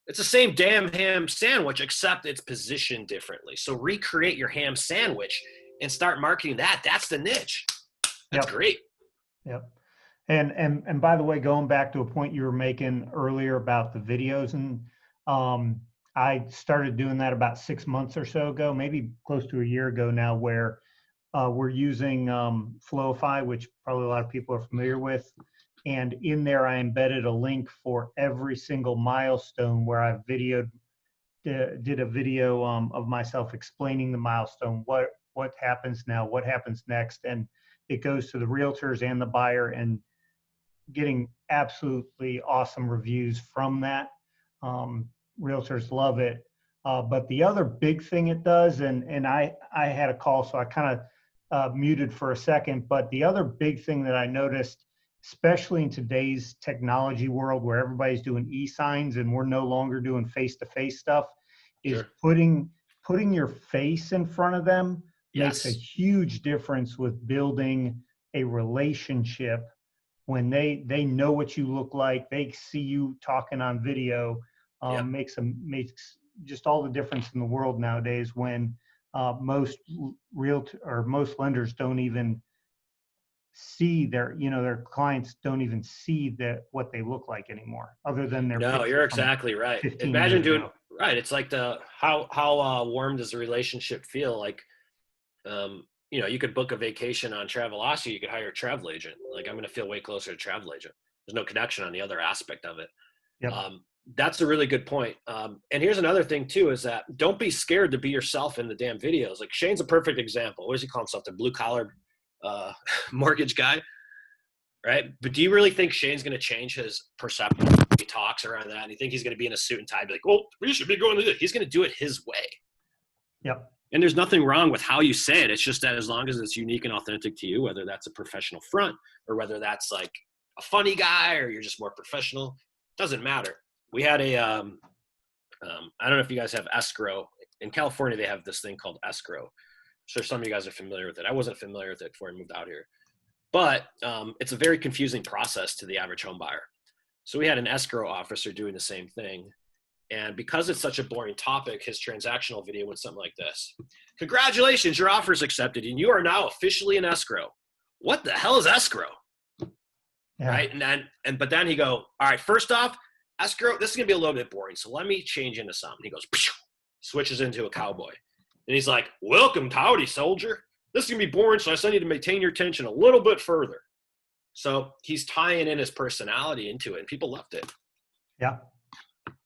It's the same damn ham sandwich, except it's positioned differently. So recreate your ham sandwich and start marketing that. That's the niche. That's great. Yep. And by the way, going back to a point you were making earlier about the videos, and I started doing that about 6 months or so ago, maybe close to a year ago now, where we're using Flowify, which probably a lot of people are familiar with. And in there, I embedded a link for every single milestone where I did a video of myself explaining the milestone, what happens now, what happens next. And it goes to the realtors and the buyer, and getting absolutely awesome reviews from that. Realtors love it. But the other big thing it does, and I had a call, so I kind of muted for a second, but the other big thing that I noticed, especially in today's technology world where everybody's doing e-signs and we're no longer doing face-to-face stuff, is putting your face in front of them makes a huge difference with building a relationship. When they know what you look like, they see you talking on video, makes just all the difference in the world nowadays, when most lenders don't even see their clients don't even see what they look like anymore, other than their No, you're exactly right. Imagine doing right. It's like how warm does the relationship feel? Like, you could book a vacation on Travelocity. You could hire a travel agent. Like, I'm going to feel way closer to a travel agent. There's no connection on the other aspect of it. Yep. That's a really good point. And here's another thing too, is that don't be scared to be yourself in the damn videos. Like, Shane's a perfect example. What does he call himself? The blue collar mortgage guy, right? But do you really think Shane's going to change his perception? He talks around that, and you think he's going to be in a suit and tie, be like, "Well, we should be going to this." He's going to do it his way. Yep. And there's nothing wrong with how you say it. It's just that as long as it's unique and authentic to you, whether that's a professional front or whether that's like a funny guy or you're just more professional, doesn't matter. We had I don't know if you guys have escrow. In California, they have this thing called escrow. So some of you guys are familiar with it. I wasn't familiar with it before I moved out here. But it's a very confusing process to the average home buyer. So we had an escrow officer doing the same thing. And because it's such a boring topic, his transactional video went something like this. Congratulations, your offer is accepted and you are now officially in escrow. What the hell is escrow? Yeah. Right? But then he go, all right, first off, escrow, this is going to be a little bit boring. So let me change into something. He goes, switches into a cowboy. And he's like, welcome, howdy, soldier. This is going to be boring, so I still need to maintain your attention a little bit further. So he's tying in his personality into it, and people loved it. Yeah.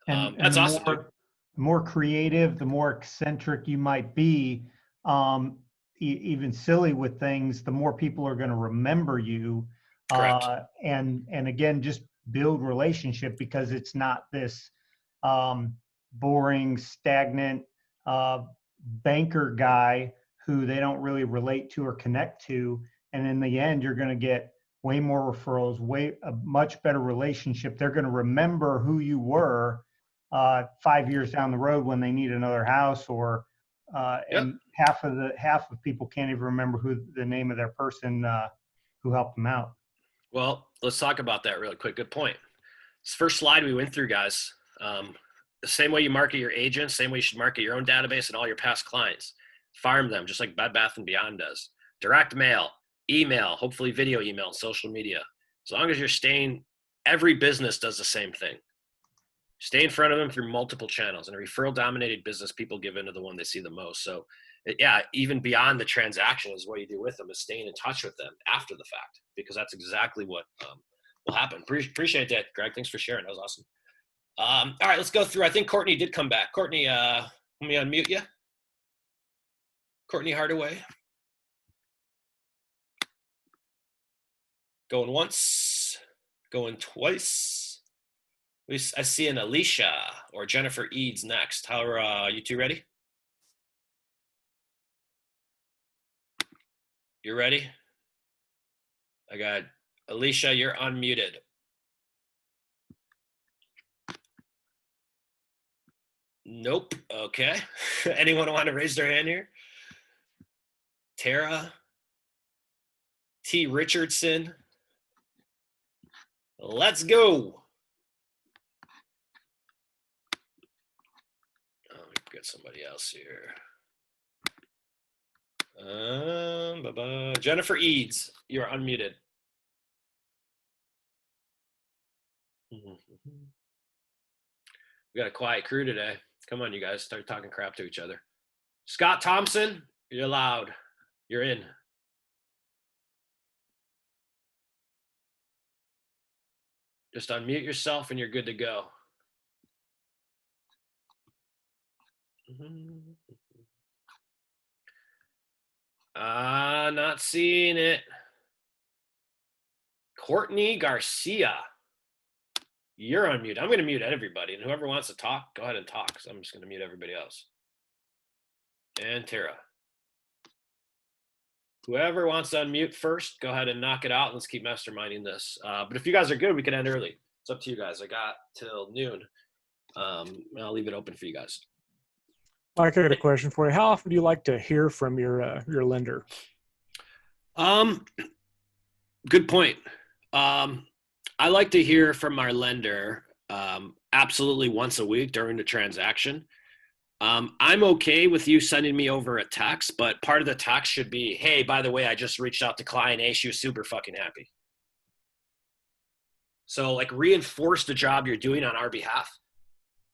And that's awesome. The more creative, the more eccentric you might be, even silly with things, the more people are going to remember you. Correct. And again, just build relationship, because it's not this boring, stagnant banker guy who they don't really relate to or connect to. And in the end, you're going to get way more referrals, a much better relationship. They're going to remember who you were 5 years down the road when they need another house, or and half of people can't even remember who the name of their person who helped them out. Well, let's talk about that really quick. Good point. This first slide we went through, guys. The same way you market your agents, same way you should market your own database and all your past clients. Farm them, just like Bed Bath & Beyond does. Direct mail, email, hopefully video email, social media. As long as you're staying, every business does the same thing. Stay in front of them through multiple channels. In a referral-dominated business, people give into the one they see the most. So, yeah, even beyond the transaction is what you do with them, is staying in touch with them after the fact, because that's exactly what will happen. Appreciate that, Greg. Thanks for sharing. That was awesome. All right, let's go through. I think Courtney did come back. Courtney, let me unmute you. Courtney Hardaway. Going once, going twice. I see an Alicia or Jennifer Eads next. How are you two ready? You ready? I got Alicia, you're unmuted. Nope. Okay. Anyone want to raise their hand here? Tara? T. Richardson? Let's go. at somebody else here. Jennifer Eads, you're unmuted. We got a quiet crew today. Come on, you guys, start talking crap to each other. Scott Thompson, you're loud. You're in. Just unmute yourself and you're good to go. Not seeing it. Courtney Garcia, you're unmuted. I'm going to mute everybody, and whoever wants to talk, go ahead and talk. So I'm just going to mute everybody else. And Tara. Whoever wants to unmute first, go ahead and knock it out. Let's keep masterminding this. But if you guys are good, we can end early. It's up to you guys. I got till noon. I'll leave it open for you guys. Mike, I got a question for you. How often do you like to hear from your lender? Good point. I like to hear from our lender absolutely once a week during the transaction. I'm okay with you sending me over a text, but part of the text should be, hey, by the way, I just reached out to client A. She was super fucking happy. So like reinforce the job you're doing on our behalf.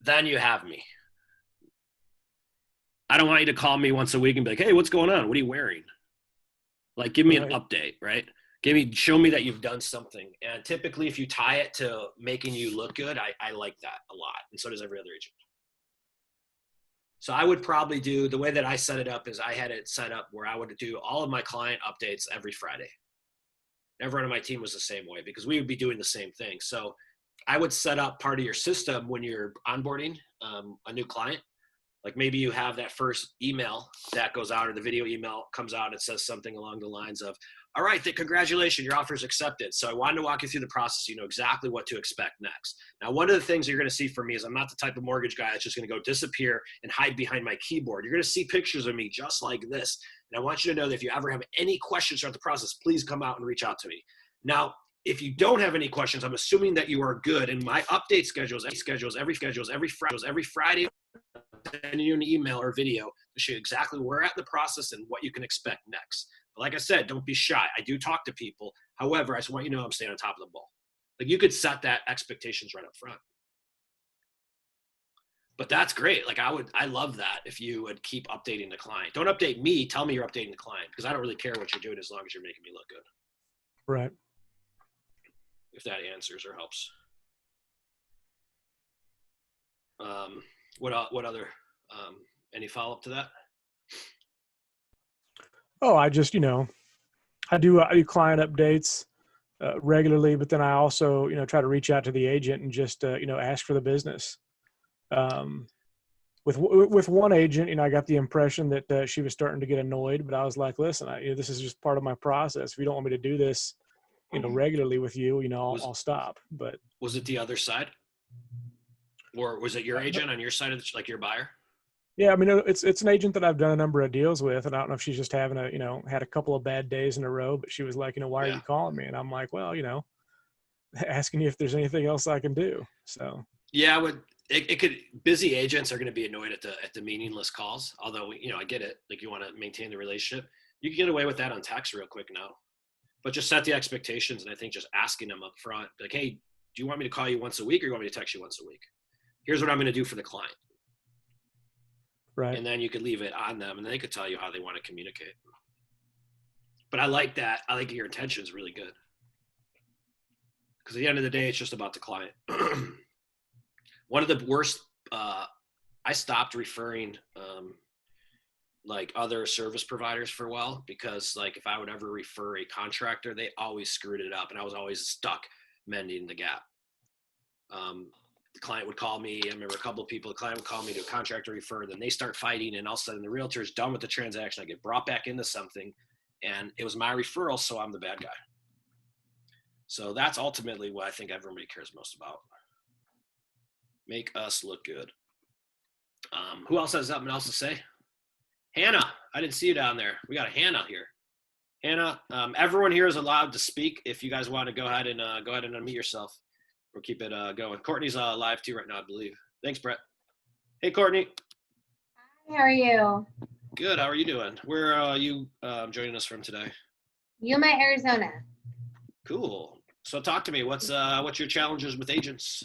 Then you have me. I don't want you to call me once a week and be like, hey, what's going on? What are you wearing? Like, give me an update, right? Show me that you've done something. And typically if you tie it to making you look good, I like that a lot. And so does every other agent. So I would probably do, the way that I set it up is I had it set up where I would do all of my client updates every Friday. Everyone on my team was the same way because we would be doing the same thing. So I would set up part of your system when you're onboarding a new client. Like maybe you have that first email that goes out or the video email comes out and it says something along the lines of, all right, congratulations, your offer is accepted. So I wanted to walk you through the process so you know exactly what to expect next. Now, one of the things you're going to see from me is I'm not the type of mortgage guy that's just going to go disappear and hide behind my keyboard. You're going to see pictures of me just like this. And I want you to know that if you ever have any questions throughout the process, please come out and reach out to me. Now, if you don't have any questions, I'm assuming that you are good. And my update schedules every Friday, send you an email or video to show you exactly where we're at in the process and what you can expect next. But like I said, don't be shy. I do talk to people. However, I just want you to know I'm staying on top of the ball. Like you could set that expectations right up front. But that's great. Like I love that if you would keep updating the client. Don't update me. Tell me you're updating the client because I don't really care what you're doing as long as you're making me look good. Right. If that answers or helps. What other, any follow-up to that? Oh, I just, I do client updates regularly, but then I also, try to reach out to the agent and just, ask for the business. With one agent, I got the impression that she was starting to get annoyed, but I was like, listen, this is just part of my process. If you don't want me to do this, regularly with you, I'll stop. But was it the other side? Or was it your agent on your side of like your buyer? Yeah, I mean, it's an agent that I've done a number of deals with, and I don't know if she's just having had a couple of bad days in a row, but she was like, why are you calling me? And I'm like, well, asking you if there's anything else I can do. So yeah, it could. Busy agents are going to be annoyed at the meaningless calls. Although I get it. Like you want to maintain the relationship, you can get away with that on text real quick now. But just set the expectations, and I think just asking them up front, like, hey, do you want me to call you once a week, or you want me to text you once a week? Here's what I'm going to do for the client. Right. And then you could leave it on them and they could tell you how they want to communicate. But I like that. I like your intention is really good. Because at the end of the day, it's just about the client. One of the worst, I stopped referring like other service providers for a while because like if I would ever refer a contractor, they always screwed it up and I was always stuck mending the gap. The client would call me. I remember a couple of people, the client would call me to a contractor refer, and then they start fighting, and all of a sudden the realtor is done with the transaction. I get brought back into something, and it was my referral, so I'm the bad guy. So that's ultimately what I think everybody cares most about. Make us look good. Who else has something else to say? Hannah, I didn't see you down there. We got a Hannah here. Hannah, everyone here is allowed to speak. If you guys want to go ahead and unmute yourself. We'll keep it going. Courtney's live too right now, I believe. Thanks, Brett. Hey, Courtney. Hi. How are you? Good. How are you doing? Where are you joining us from today? Yuma, Arizona. Cool. So talk to me. What's your challenges with agents?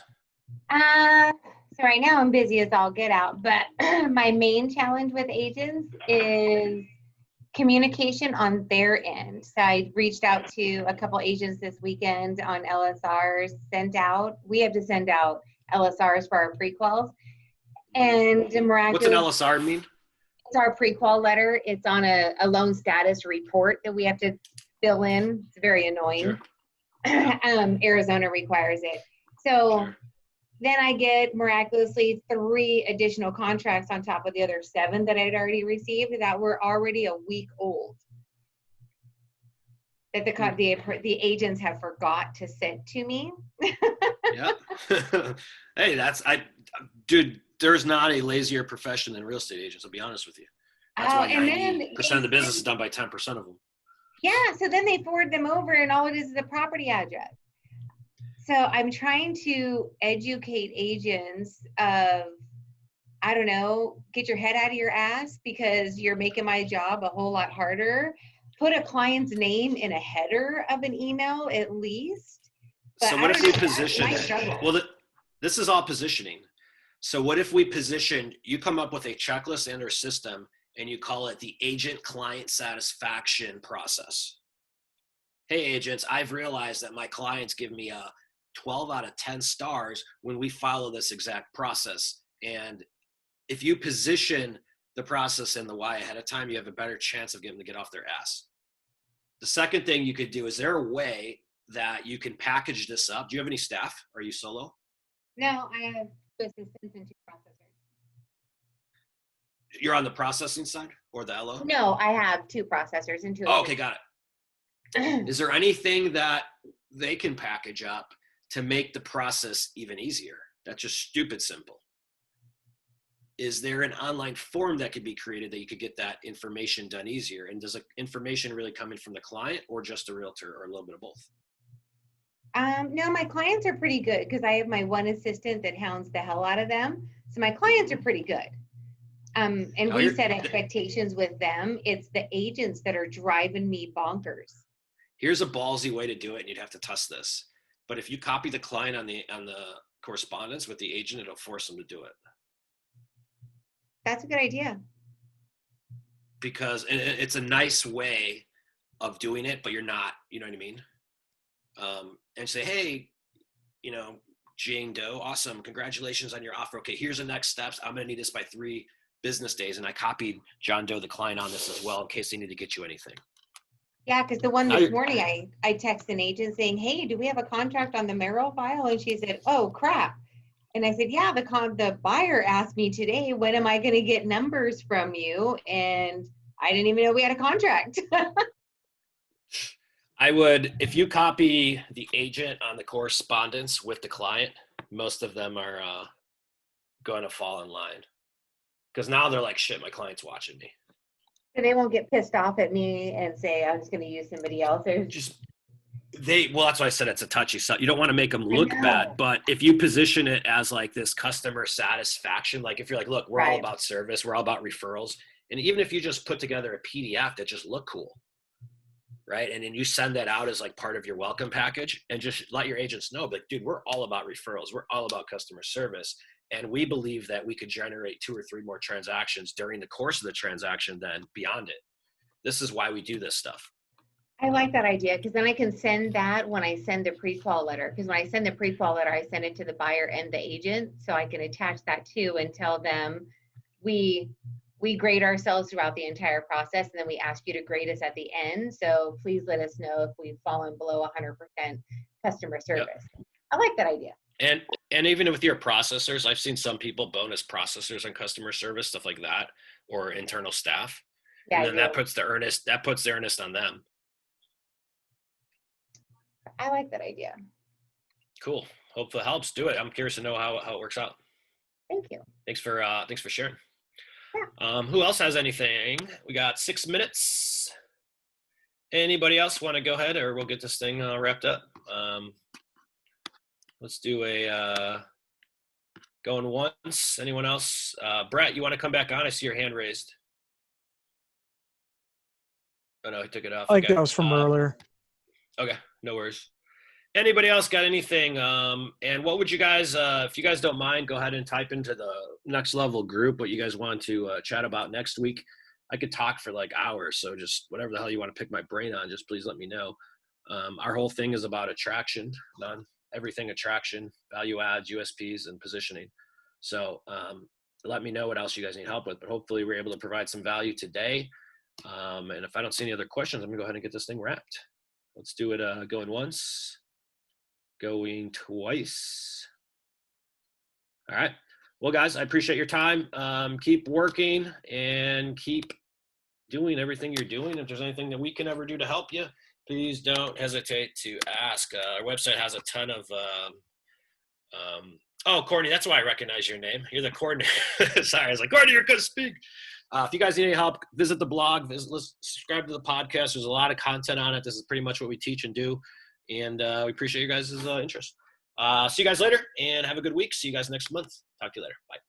So right now I'm busy as all get out, but my main challenge with agents is communication on their end. So I reached out to a couple agents this weekend on LSRs sent out. We have to send out LSRs for our pre-quals. And What's an miraculously, LSR mean? it's our pre-qual letter. It's on a loan status report that we have to fill in. It's very annoying. Sure. Arizona requires it. So sure. Then I get miraculously 3 additional contracts on top of the other 7 that I'd already received that were already a week old. That the agents have forgot to send to me. Yeah. Hey, dude, there's not a lazier profession than real estate agents, I'll be honest with you. That's why 90% of the business is done by 10% of them. Yeah, so then they forward them over and all it is a property address. So I'm trying to educate agents of, I don't know, get your head out of your ass because you're making my job a whole lot harder. Put a client's name in a header of an email at least. But so what if we position it? Well, this is all positioning. So what if we position, you come up with a checklist and or system and you call it the agent client satisfaction process. Hey agents, I've realized that my clients give me a 12 out of 10 stars when we follow this exact process. And if you position the process and the why ahead of time, you have a better chance of getting them to get off their ass. The second thing you could do, is there a way that you can package this up? Do you have any staff? Are you solo? No, I have 2 assistants and 2 processors. You're on the processing side or the LO? No, I have 2 processors and 2 Oh, okay, got it. Is there anything that they can package up to make the process even easier? That's just stupid simple. Is there an online form that could be created that you could get that information done easier? And does the information really come in from the client or just a realtor or a little bit of both? No, my clients are pretty good because I have my one assistant that hounds the hell out of them. So my clients are pretty good. And we set expectations with them. It's the agents that are driving me bonkers. Here's a ballsy way to do it, and you'd have to test this. But if you copy the client on the correspondence with the agent, it'll force them to do it. That's a good idea. Because it's a nice way of doing it, but you're not, you know what I mean? And say, hey, you know, Jane Doe, awesome, congratulations on your offer. Okay, here's the next steps. I'm gonna need this by 3 business days. And I copied John Doe, the client, on this as well in case they need to get you anything. Yeah, because the one this morning, I texted an agent saying, hey, do we have a contract on the Merrill file? And she said, oh, crap. And I said, yeah, the buyer asked me today, when am I going to get numbers from you? And I didn't even know we had a contract. I would, if you copy the agent on the correspondence with the client, most of them are going to fall in line. Because now they're like, shit, my client's watching me. So they won't get pissed off at me and say, I'm just going to use somebody else. Well, that's why I said it's a touchy subject. You don't want to make them look bad, but if you position it as like this customer satisfaction, like if you're like, look, we're all about service, we're all about referrals. And even if you just put together a PDF that just look cool, right? And then you send that out as like part of your welcome package and just let your agents know, but dude, we're all about referrals. We're all about customer service. And we believe that we could generate 2 or 3 more transactions during the course of the transaction than beyond it. This is why we do this stuff. I like that idea because then I can send that when I send the pre-qual letter. Because when I send the pre-qual letter, I send it to the buyer and the agent. So I can attach that too and tell them we grade ourselves throughout the entire process. And then we ask you to grade us at the end. So please let us know if we've fallen below 100% customer service. Yep. I like that idea. And even with your processors, I've seen some people bonus processors on customer service, stuff like that, or internal staff. Yeah, and then that puts the earnest on them. I like that idea. Cool. Hope it helps. Do it. I'm curious to know how it works out. Thank you. Thanks for sharing. Yeah. Who else has anything? We got 6 minutes. Anybody else want to go ahead, or we'll get this thing wrapped up? Let's do a Going once. Anyone else? Brett, you want to come back on? I see your hand raised. Oh no, he took it off. I think Okay. that was from earlier. Okay, no worries. Anybody else got anything? And what would you guys, if you guys don't mind, go ahead and type into the next level group what you guys want to chat about next week. I could talk for like hours, so just whatever the hell you want to pick my brain on, just please let me know. Our whole thing is about attraction, everything attraction, value adds, USPs, and positioning. So let me know what else you guys need help with, but hopefully we're able to provide some value today. And if I don't see any other questions, I'm gonna go ahead and get this thing wrapped. Let's do it going once, going twice. All right. Well, guys, I appreciate your time. Keep working and keep doing everything you're doing. If there's anything that we can ever do to help you, please don't hesitate to ask. Our website has a ton of, oh, Courtney, that's why I recognize your name. You're the coordinator. Sorry, I was like, Courtney, you're going to speak. If you guys need any help, visit the blog, subscribe to the podcast. There's a lot of content on it. This is pretty much what we teach and do. And we appreciate you guys' interest. See you guys later and have a good week. See you guys next month. Talk to you later. Bye.